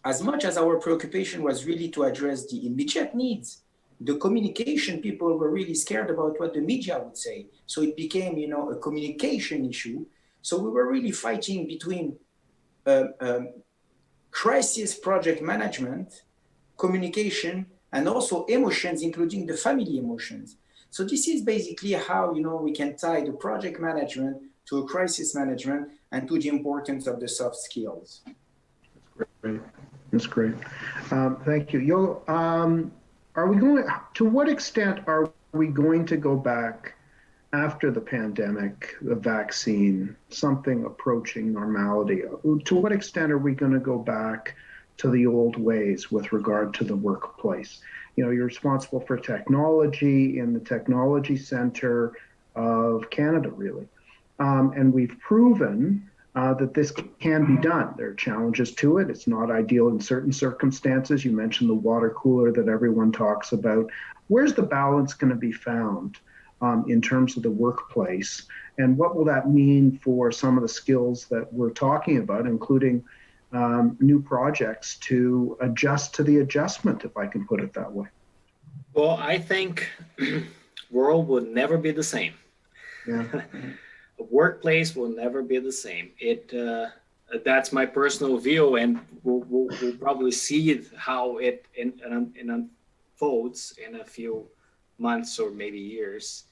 as much as our preoccupation was really to address the immediate needs, the communication, people were really scared about what the media would say. So it became, you know, a communication issue. So we were really fighting between crisis project management, communication, and also emotions, including the family emotions. So this is basically how, you know, we can tie the project management to a crisis management and to the importance of the soft skills. Great. That's great. Thank you. Are we going, to what extent are we going to go back after the pandemic, the vaccine, something approaching normality? To what extent are we going to go back to the old ways with regard to the workplace? You know, you're responsible for technology in the Technology Center of Canada, really. And we've proven that this can be done. There are challenges to it. It's not ideal in certain circumstances. You mentioned the water cooler that everyone talks about. Where's the balance going to be found in terms of the workplace? And what will that mean for some of the skills that we're talking about, including new projects to adjust to the adjustment, if I can put it that way? Well, I think world will never be the same. Yeah. A workplace will never be the same. That's my personal view, and we'll probably see how it unfolds in a few months or maybe years.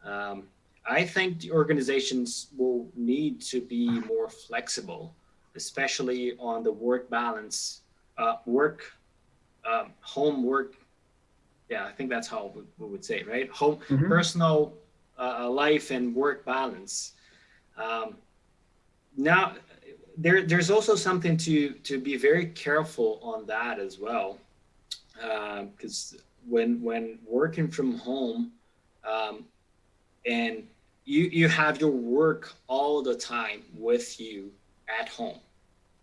I think the organizations will need to be more flexible, especially on the work balance, home work. Yeah, I think that's how we would say it, right? Home, personal life and work balance. Now, there's also something to be very careful on that as well, because when working from home, and you have your work all the time with you at home,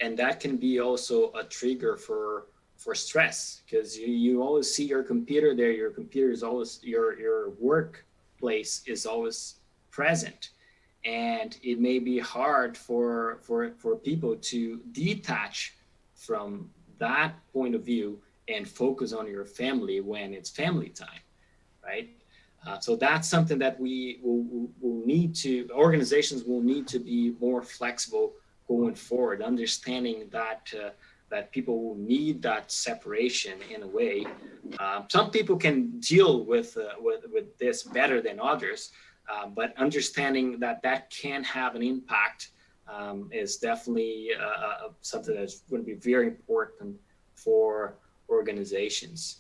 and that can be also a trigger for stress, because you always see your computer there. Your computer is always your workplace is always present, and it may be hard for people to detach from that point of view and focus on your family when it's family time, right? So that's something that we will need to, organizations will need to be more flexible going forward, understanding that that people will need that separation in a way. Some people can deal with this better than others, but understanding that can have an impact is definitely something that's going to be very important for organizations.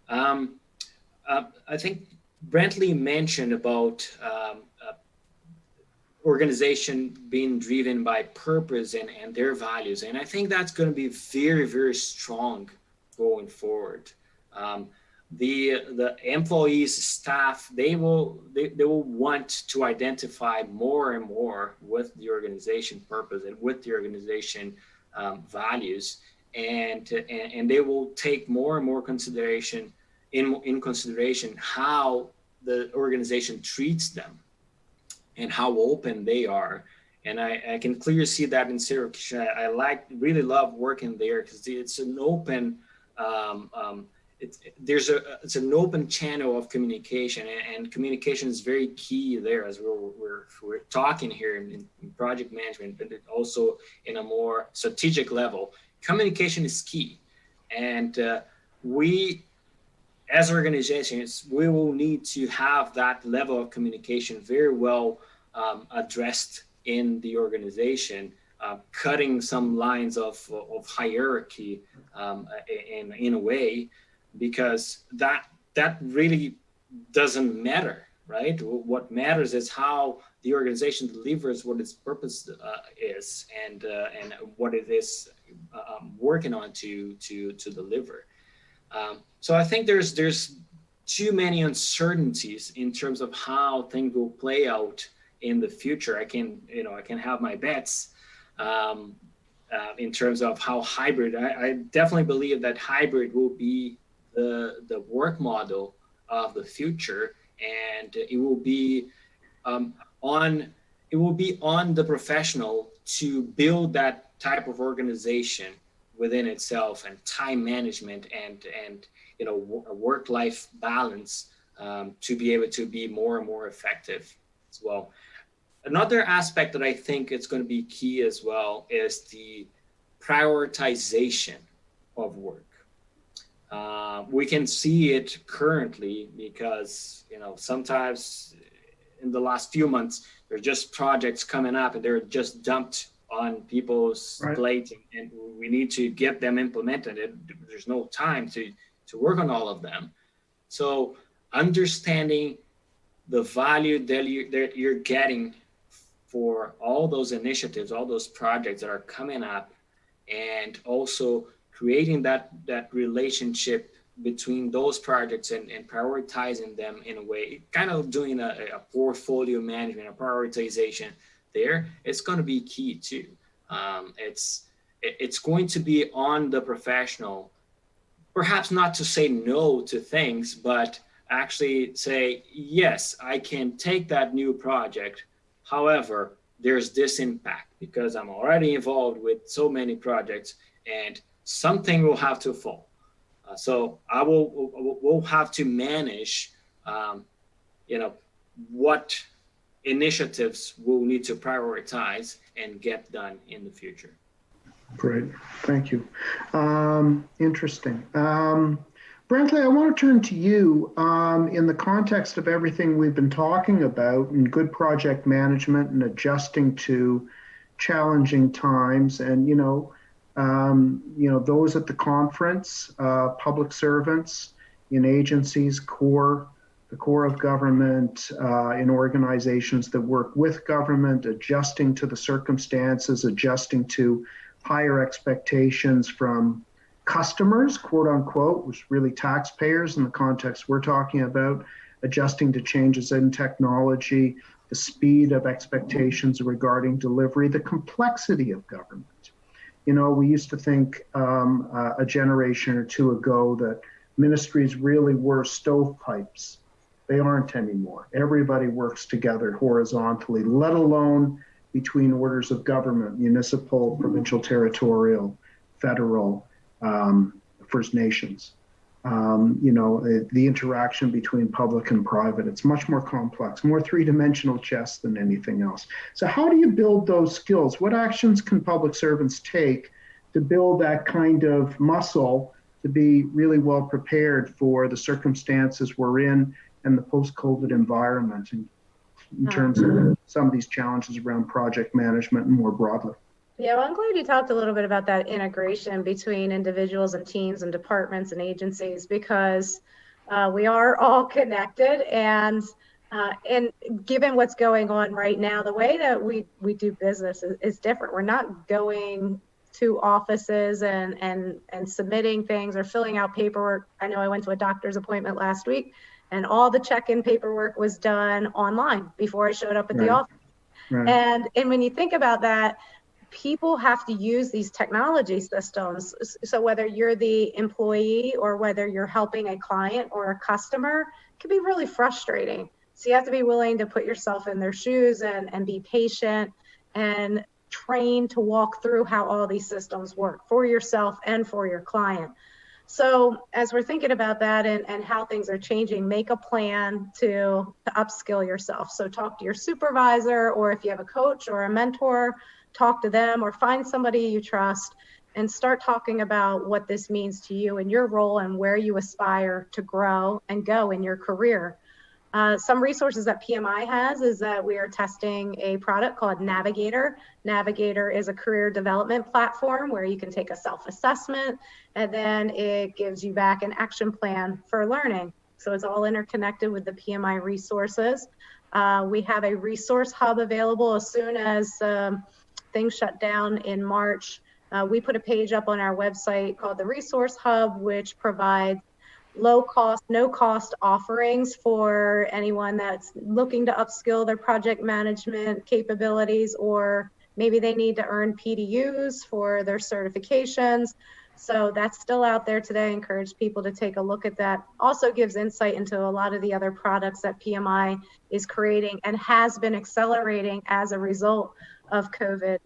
I think Brentley mentioned about organization being driven by purpose and their values, and I think that's going to be very, very strong going forward. The employees, staff, they will want to identify more and more with the organization purpose and with the organization values, and they will take more and more consideration in consideration how the organization treats them and how open they are. And I can clearly see that in Syracuse. I really love working there because it's an open, it's an open channel of communication, and communication is very key there, as we're talking here in project management, but also in a more strategic level. Communication is key, and we, as organizations, we will need to have that level of communication very well addressed in the organization, cutting some lines of hierarchy in a way, because that really doesn't matter, right? What matters is how the organization delivers what its purpose is, and what it is working on to deliver. So I think there's too many uncertainties in terms of how things will play out in the future. I can have my bets in terms of how hybrid. I definitely believe that hybrid will be the work model of the future, and it will be on the professional to build that type of organization within itself, and time management, and a work-life balance to be able to be more and more effective as well. Another aspect that I think is going to be key as well is the prioritization of work. We can see it currently because, sometimes in the last few months, there's just projects coming up and they're just dumped on people's plate, and we need to get them implemented. There's no time to work on all of them. So understanding the value that you're getting for all those initiatives, all those projects that are coming up, and also creating that relationship between those projects and prioritizing them in a way, kind of doing a portfolio management, a prioritization there, it's going to be key too. It's going to be on the professional, perhaps not to say no to things, but actually say, yes, I can take that new project. However, there's this impact because I'm already involved with so many projects, and something will have to fall. So I will have to manage, what initiatives we'll need to prioritize and get done in the future. Great, thank you. Interesting. Brantley, I want to turn to you in the context of everything we've been talking about and good project management and adjusting to challenging times, and those at the conference, public servants in agencies, the core of government, in organizations that work with government, adjusting to the circumstances, adjusting to higher expectations from customers, quote unquote, which really taxpayers in the context we're talking about, adjusting to changes in technology, the speed of expectations regarding delivery, the complexity of government. We used to think a generation or two ago that ministries really were stovepipes. They aren't anymore. Everybody works together horizontally, let alone between orders of government, municipal, provincial, territorial, federal, First Nations. The interaction between public and private, it's much more complex, more three-dimensional chess than anything else. So how do you build those skills? What actions can public servants take to build that kind of muscle to be really well prepared for the circumstances we're in and the post-COVID environment in terms of some of these challenges around project management and more broadly? Yeah, well, I'm glad you talked a little bit about that integration between individuals and teams and departments and agencies, because we are all connected, and given what's going on right now, the way that we do business is different. We're not going to offices and submitting things or filling out paperwork. I know I went to a doctor's appointment last week, and all the check-in paperwork was done online before I showed up at the office. Right. And when you think about that, people have to use these technology systems. So whether you're the employee or whether you're helping a client or a customer, it can be really frustrating. So you have to be willing to put yourself in their shoes and be patient and trained to walk through how all these systems work for yourself and for your client. So as we're thinking about that and how things are changing, make a plan to upskill yourself. So talk to your supervisor, or if you have a coach or a mentor, talk to them or find somebody you trust and start talking about what this means to you and your role and where you aspire to grow and go in your career. Some resources that PMI has is that we are testing a product called Navigator. Navigator is a career development platform where you can take a self-assessment and then it gives you back an action plan for learning. So it's all interconnected with the PMI resources. We have a resource hub available as soon as things shut down in March. We put a page up on our website called the Resource Hub, which provides low cost, no cost offerings for anyone that's looking to upskill their project management capabilities, or maybe they need to earn PDUs for their certifications. So that's still out there today. I encourage people to take a look at that. Also gives insight into a lot of the other products that PMI is creating and has been accelerating as a result of COVID.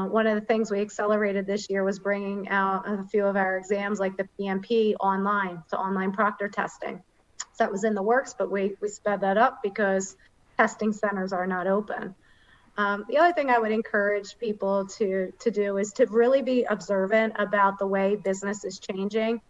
One of the things we accelerated this year was bringing out a few of our exams like the PMP online, so online proctor testing. So that was in the works, but we sped that up because testing centers are not open. The other thing I would encourage people to do is to really be observant about the way business is changing.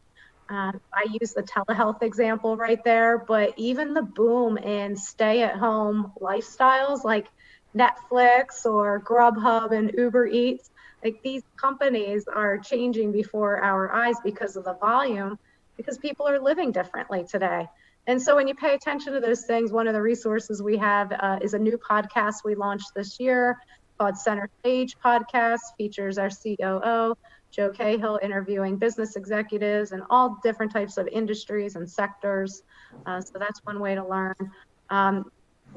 I use the telehealth example right there, but even the boom in stay-at-home lifestyles like Netflix or Grubhub and Uber Eats, like these companies are changing before our eyes because of the volume, because people are living differently today. And so when you pay attention to those things, one of the resources we have is a new podcast we launched this year called Center Stage Podcast, features our COO, Joe Cahill, interviewing business executives in all different types of industries and sectors. So that's one way to learn.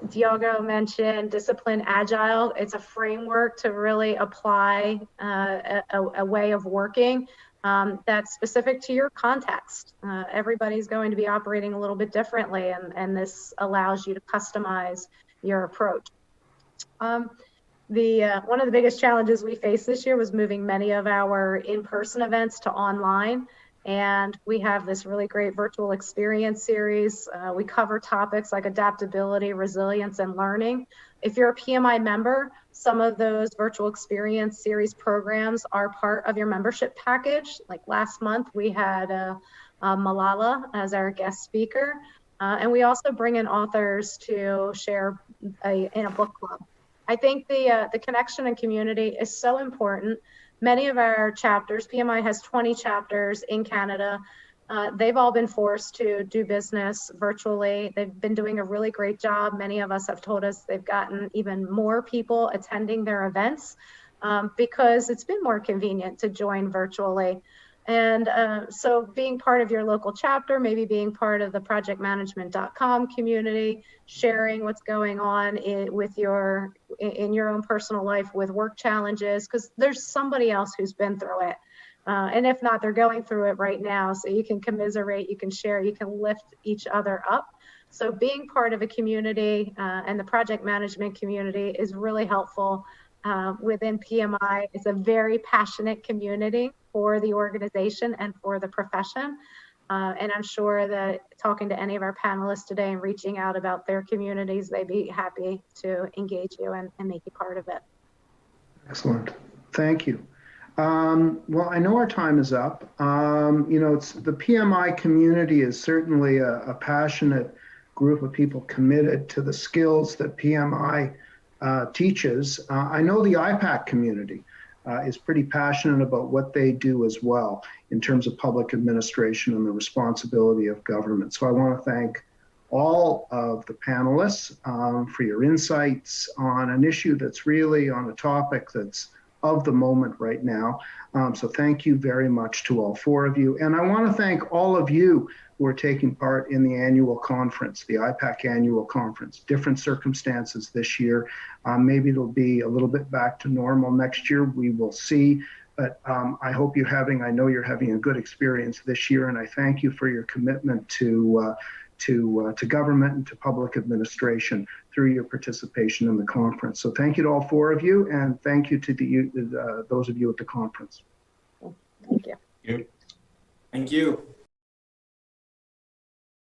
Diogo mentioned Discipline Agile. It's a framework to really apply a way of working that's specific to your context. Everybody's going to be operating a little bit differently, and this allows you to customize your approach. One of the biggest challenges we faced this year was moving many of our in-person events to online. And we have this really great virtual experience series. We cover topics like adaptability, resilience, and learning. If you're a PMI member, some of those virtual experience series programs are part of your membership package. Like last month, we had Malala as our guest speaker. And we also bring in authors to share in a book club. I think the connection and community is so important. Many of our chapters, PMI has 20 chapters in Canada. They've all been forced to do business virtually. They've been doing a really great job. Many of us have told us they've gotten even more people attending their events because it's been more convenient to join virtually. And so being part of your local chapter, maybe being part of the projectmanagement.com community, sharing what's going on in your own personal life with work challenges, because there's somebody else who's been through it. And if not, they're going through it right now. So you can commiserate, you can share, you can lift each other up. So being part of a community and the project management community is really helpful. Within PMI, it's a very passionate community for the organization and for the profession. And I'm sure that talking to any of our panelists today and reaching out about their communities, they'd be happy to engage you and make you part of it. Excellent. Thank you. Well, I know our time is up. It's the PMI community is certainly a passionate group of people committed to the skills that PMI teaches. I know the IPAC community is pretty passionate about what they do as well in terms of public administration and the responsibility of government. So I want to thank all of the panelists for your insights on an issue that's really on a topic that's of the moment right now. So thank you very much to all four of you. And I want to thank all of you who are taking part in the annual conference, the IPAC annual conference. Different circumstances this year. Maybe it'll be a little bit back to normal next year. We will see. But I know you're having a good experience this year, and I thank you for your commitment to government and to public administration through your participation in the conference. So thank you to all four of you, and thank you to those of you at the conference. Thank you. Thank you.